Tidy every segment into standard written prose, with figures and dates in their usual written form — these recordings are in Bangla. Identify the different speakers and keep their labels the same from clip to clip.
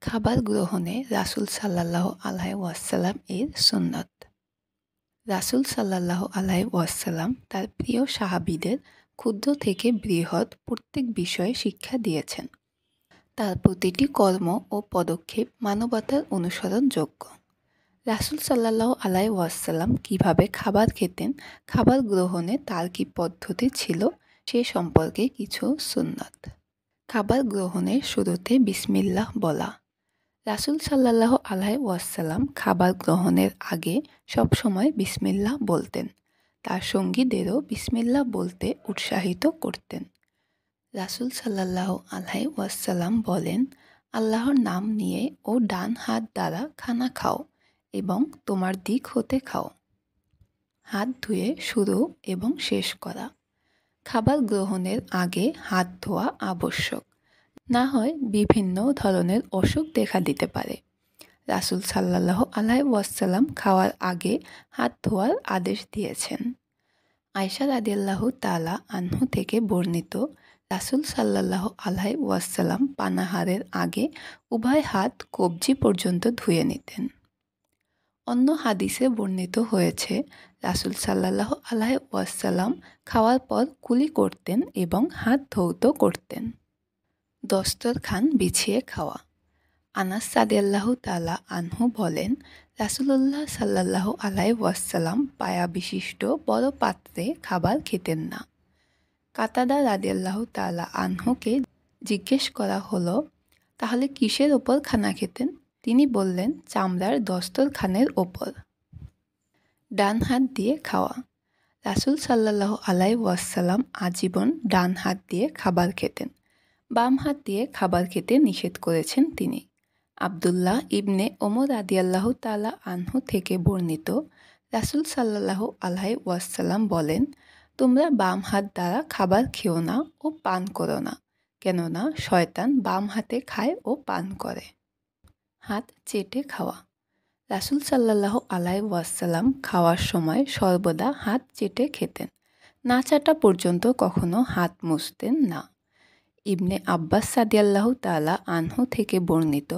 Speaker 1: খাবার গ্রহণে রাসূল সাল্লাল্লাহু আলাইহি ওয়াসাল্লাম এর সুন্নত। রাসূল সাল্লাল্লাহু আলাইহি ওয়াসাল্লাম তার প্রিয় সাহাবীদের ক্ষুদ্র থেকে বৃহৎ প্রত্যেক বিষয়ে শিক্ষা দিয়েছেন। তার প্রতিটি কর্ম ও পদক্ষেপ মানবতার অনুসরণযোগ্য। রাসূল সাল্লাল্লাহু আলাইহি ওয়াসাল্লাম কীভাবে খাবার খেতেন, খাবার গ্রহণে তার কী পদ্ধতি ছিল সে সম্পর্কে কিছু সুন্নত। খাবার গ্রহণের শুরুতে বিসমিল্লাহ বলা। রাসূল সাল্লাল্লাহু আলাইহি ওয়াসাল্লাম খাবার গ্রহণের আগে সবসময় বিসমিল্লাহ বলতেন। তার সঙ্গীদেরও বিসমিল্লাহ বলতে উৎসাহিত করতেন। রাসূল সাল্লাল্লাহু আলাইহি ওয়াসাল্লাম বলেন, আল্লাহর নাম নিয়ে ও ডান হাত দ্বারা খানা খাও এবং তোমার দিক হতে খাও। হাত ধুয়ে শুরু এবং শেষ করা। খাবার গ্রহণের আগে হাত ধোয়া আবশ্যক, না হয় বিভিন্ন ধরনের অসুখ দেখা দিতে পারে। রাসূল সাল্লাল্লাহু আলাইহি ওয়াসাল্লাম খাওয়ার আগে হাত ধোয়ার আদেশ দিয়েছেন। আয়েশা রাদিয়াল্লাহু তাআলা আনহু থেকে বর্ণিত, রাসূল সাল্লাল্লাহু আলাইহি ওয়াসাল্লাম পানাহারের আগে উভয় হাত কবজি পর্যন্ত ধুয়ে নিতেন। অন্য হাদিসে বর্ণিত হয়েছে, রাসূল সাল্লাল্লাহু আলাইহি ওয়াসাল্লাম খাওয়ার পর কুলি করতেন এবং হাত ধৌত করতেন। দস্তরখান বিছিয়ে খাওয়া। আনাস রাদিয়াল্লাহু তাআলা আনহু বলেন, রাসূলুল্লাহ সাল্লাল্লাহু আলাইহি ওয়াসাল্লাম পায়া বিশিষ্ট বড় পাত্রে খাবার খেতেন না। কাতাদা রাদিয়াল্লাহু তাআলা আনহুকে জিজ্ঞেস করা হলো, তাহলে কিসের ওপর খানা খেতেন? তিনি বললেন, চামড়ার দস্তরখানের ওপর। ডান হাত দিয়ে খাওয়া। রাসূল সাল্লাল্লাহু আলাইহি ওয়াসাল্লাম আজীবন ডান হাত দিয়ে খাবার খেতেন। বাম হাত দিয়ে খাবার খেতে নিষেধ করেছেন তিনি। আব্দুল্লাহ ইবনে ওমর রাদিয়াল্লাহু তাআলা আনহু থেকে বর্ণিত, রাসূল সাল্লাল্লাহু আলাইহি ওয়াসাল্লাম বলেন, তোমরা বাম হাত দ্বারা খাবার খেও না ও পান করো না, কেননা শয়তান বাম হাতে খায় ও পান করে। হাত চেটে খাওয়া। রাসূল সাল্লাল্লাহু আলাইহি ওয়াসাল্লাম খাওয়ার সময় সর্বদা হাত চেটে খেতেন। না চাটা পর্যন্ত কখনো হাত মুছতেন না। ইবনে আব্বাস রাদিয়াল্লাহু তাআলা আনহু থেকে বর্ণিত,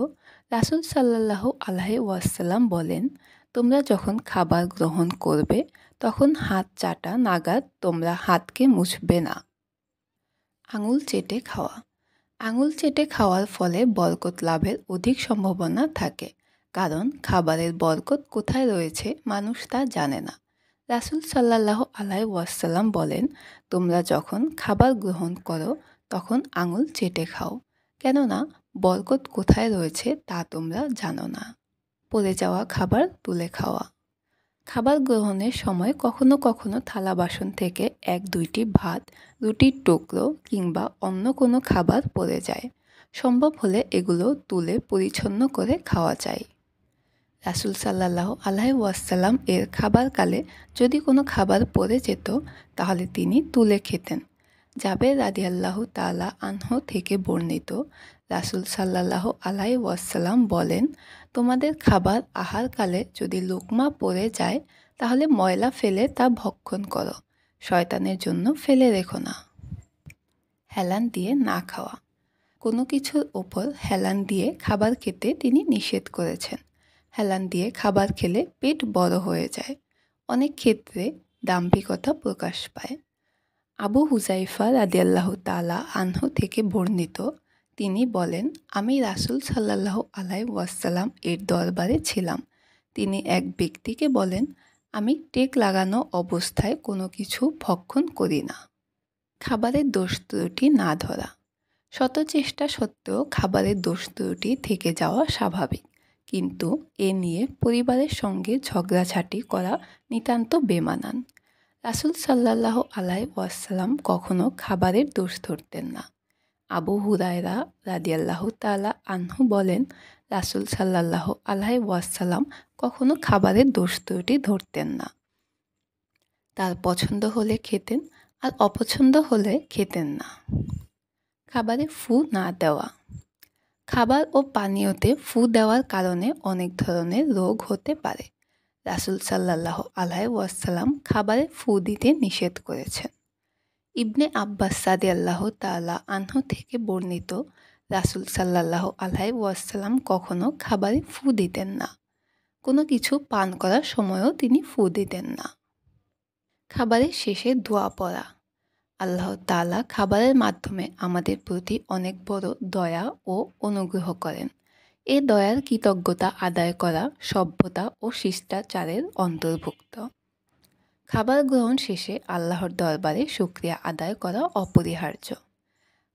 Speaker 1: রাসূল সাল্লাল্লাহু আলাইহি ওয়াসাল্লাম বলেন, তোমরা যখন খাবার গ্রহণ করবে তখন হাত চাটা নাগাদ তোমরা হাতকে মুছবে না। আঙুল চেটে খাওয়া। আঙুল চেটে খাওয়ার ফলে বরকত লাভের অধিক সম্ভাবনা থাকে, কারণ খাবারের বরকত কোথায় রয়েছে মানুষ তা জানে না। রাসূল সাল্লাল্লাহু আলাইহি ওয়াসাল্লাম বলেন, তোমরা যখন খাবার গ্রহণ করো তখন আঙুল চেটে খাও, কেননা বরকত কোথায় রয়েছে তা তোমরা জানো না। পড়ে যাওয়া খাবার তুলে খাওয়া। খাবার গ্রহণের সময় কখনো কখনো থালা বাসন থেকে এক দুইটি ভাত, রুটির টুকরো কিংবা অন্য কোনো খাবার পড়ে যায়। সম্ভব হলে এগুলো তুলে পরিচ্ছন্ন করে খাওয়া যায়। রাসূল সাল্লাল্লাহু আলাইহি ওয়াসাল্লাম এর খাবারকালে যদি কোনো খাবার পড়ে যেত তাহলে তিনি তুলে খেতেন। জাবের রাদিয়াল্লাহু তাআলা আনহু থেকে বর্ণিত, রাসূল সাল্লাল্লাহু আলাইহি ওয়াসাল্লাম বলেন, তোমাদের খাবার আহারকালে যদি লোকমা পড়ে যায় তাহলে ময়লা ফেলে তা ভক্ষণ করো, শয়তানের জন্য ফেলে রেখো না। হেলান দিয়ে না খাওয়া। কোনো কিছুর ওপর হেলান দিয়ে খাবার খেতে তিনি নিষেধ করেছেন। হেলান দিয়ে খাবার খেলে পেট বড় হয়ে যায়। অনেক ক্ষেত্রে দাম্ভিকতা প্রকাশ পায়। আবু হুযায়ফা রাদিয়াল্লাহু তাআলা আনহু থেকে বর্ণিত, তিনি বলেন, আমি রাসূল সাল্লাল্লাহু আলাইহি ওয়াসাল্লাম এর দরবারে ছিলাম। তিনি এক ব্যক্তিকে বলেন, আমি টেক লাগানো অবস্থায় কোনো কিছু ভক্ষণ করি না। খাবারের দোষ ত্রুটি না ধরা। শত চেষ্টা সত্ত্বেও খাবারের দোষ ত্রুটি থেকে যাওয়া স্বাভাবিক, কিন্তু এ নিয়ে পরিবারের সঙ্গে ঝগড়াঝাটি করা নিতান্ত বেমানান। রাসূল সাল্লাল্লাহু আলাইহি ওয়াসাল্লাম কখনো খাবারের দোষ ধরতেন না। আবু হুরায়রা রাদিয়াল্লাহু তাআলা আনহু বলেন, রাসূল সাল্লাল্লাহু আলাইহি ওয়াসাল্লাম কখনো খাবারের দোষ ত্রুটি ধরতেন না। তার পছন্দ হলে খেতেন আর অপছন্দ হলে খেতেন না। খাবারে ফু না দেওয়া। খাবার ও পানীয়তে ফু দেওয়ার কারণে অনেক ধরনের রোগ হতে পারে। রাসূল সাল্লাল্লাহু আলাইহি ওয়াসাল্লাম খাবারে ফু দিতে নিষেধ করেছেন। ইবনে আব্বাস রাদিয়াল্লাহু তাআলা আনহু থেকে বর্ণিত, রাসূল সাল্লাল্লাহু আলাইহি ওয়াসাল্লাম কখনো খাবারে ফু দিতেন না। কোনো কিছু পান করার সময়ও তিনি ফু দিতেন না। খাবারের শেষে দোয়া পড়া। আল্লাহ তাআলা খাবারের মাধ্যমে আমাদের প্রতি অনেক বড় দয়া ও অনুগ্রহ করেন। এ দয়ার কৃতজ্ঞতা আদায় করা সভ্যতা ও শিষ্টাচারের অন্তর্ভুক্ত। খাবার গ্রহণ শেষে আল্লাহর দরবারে শুকরিয়া আদায় করা অপরিহার্য।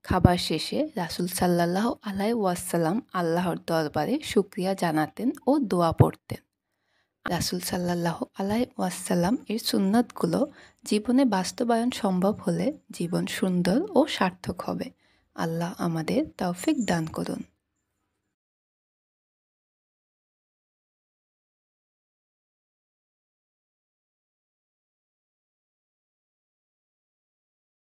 Speaker 1: খাবার শেষে রাসূল সাল্লাল্লাহু আলাইহি ওয়াসাল্লাম আল্লাহর দরবারে শুকরিয়া জানাতেন ও দোয়া পড়তেন। রাসূল সাল্লাল্লাহু আলাইহি ওয়াসাল্লাম এর সুন্নাতগুলো জীবনে বাস্তবায়ন সম্ভব হলে জীবন সুন্দর ও সার্থক হবে। আল্লাহ আমাদের তৌফিক দান করুন।